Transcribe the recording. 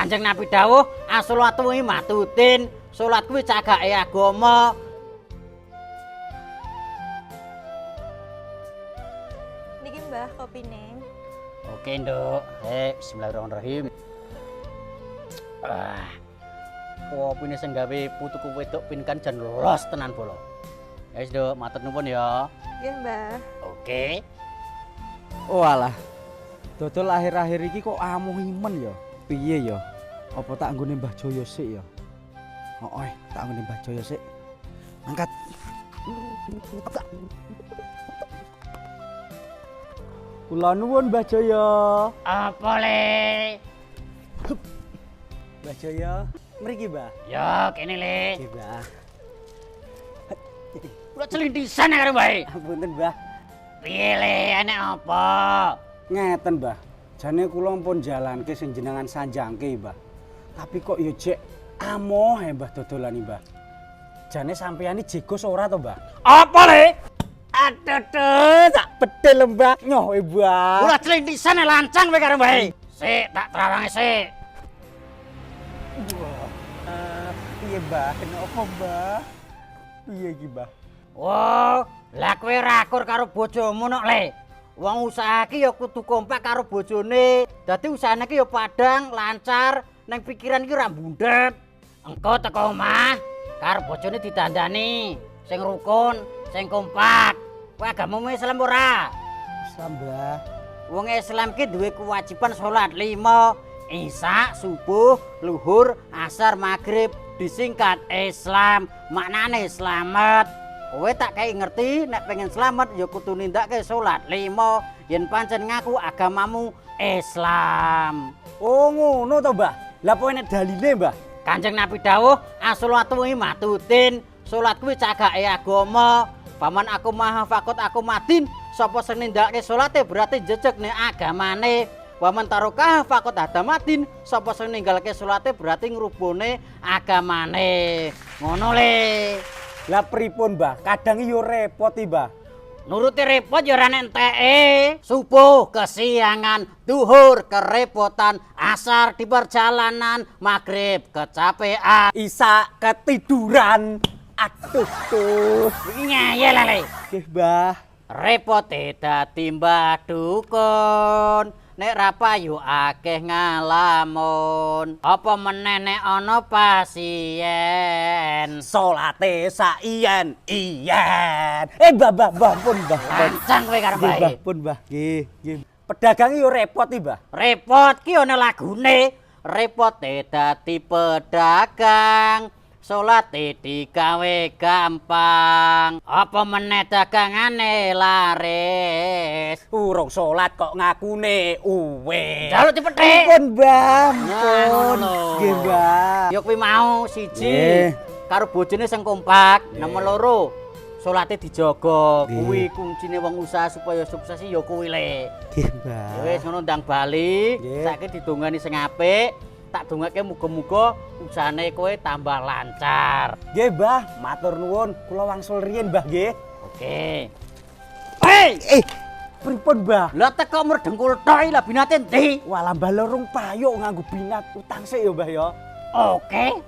Kanjeng Nabi dawuh, as-sholatu matutin, salat kuwi cagake agama. Niki Mbah kopine. Oke, Nduk. Bismillahirrahmanirrahim. Kopine sing gawe putuku wedok pin kan jan los tenan bolo. Wis, Nduk, matur nuwun ya. Nggih, Mbah. Oke. Walah. Dodol akhir-akhir iki kok amuh imen ya. Piye ya? Apa tak nggone Mbah Jaya sik ya? Heeh, tak nggone Mbah Jaya sik. Angkat. Kula nuwun Mbah Jaya. Apa le? Mbah Jaya, mriki Mbah. Ya, kene le. Nggih, Mbah. Kula celintisan karo bae. Apunten, Mbah. Piye le, enek apa? Ngeten, Mbah. Jane kula pun jalanke sing jenengan sanjangke, Mbah. Tapi kok ya jek amoh Mbah dodolan iki, Mbah. Jane sampeyan iki jegos ora to, Mbah? Apa le? Aduh, tak bedel Mbah. Nyoh, Mbah. Kula celintisan lancang kowe karo bae. Sik, tak trawange sik. Piye, Mbah? Kenapa, Mbah? Piye iki, Mbah? Wah, lah kowe rakur karo bojomu nok le. Wong usaha iki ya kudu kompak karo bojone. Dadi usahane iki ya padang, lancar, ning pikiran iki ora mbundhet. Engko teko omah karo bojone ditandani, sing rukun, sing kompak. Kowe agamamu Islam ora? Islam, Mbah. Wong Islam ki duwe kewajiban salat 5, Isya, subuh, luhur, asar, maghrib, disingkat Islam. Maknane slamet. Kowe tak kei ngerti nek pengen selamat ya kudu nindakake salat 5 yen pancen ngaku agamamu Islam. Oh, ngono to, Mbah. Lah apa enek dalile, Mbah? Kanjeng Nabi dawuh, as-sholatu matutin, salat kuwi cagake agama. Paman aku maha fakot aku matin, sapa sing nindakake salate berarti jejeg nek agamane. Waman tarokah fakot hadamatin, sapa sing ninggalke salate berarti ngrubune agamane. Ngono le. Lah pripun, Mbah? Kadang yo repot iki, Mbah. Nuruti repot ya ora enteke. Subuh kesiangan, duhur kerepotan, asar di perjalanan, maghrib kecapean. Isa ketiduran. Aduh, tuh. Ngeyel le. Nggih, Mbah. Repote dadi mbah dukun. Nek ra payu akeh ngalamun. Apa meneh nek ana pasien. Salate saiyen iyen. Mbah pun, Mbah. Lancang kowe karo Mbah bae. pun, Mbah. Nggih. Pedagang yo repot iki, Mbah. Repot ki ana lagune. Repote dadi pedagang. Salate digawe gampang. Apa meneh dagangane laris. Urung salat kok ngakune uwe. Jaluk dipethik. Pun, Mbah. Pun. Ngono. Nggih, Mbah. Ya kuwi mau siji. Nggih. Karo bojone sing kompak, Nggih. nomor loro. Salate dijaga. Nggih. Kuwi kuncine wong usaha supaya sukses ya kuwi le. Nggih, Mbah. Ya wis ngono ndang bali. Nggih. Saiki didongani sing apik. Tak dongake muga-muga usahane kowe tambah lancar. Nggih, Mbah, matur nuwun. Kula wangsul riyin, Mbah, nggih. Oke. Hei, Pripun, Mbah? lha teko merdengkul tok iki lah binate ndi? Walah, Mbah lorong payuk nganggo binat utang sik ya, Mbah ya. Oke.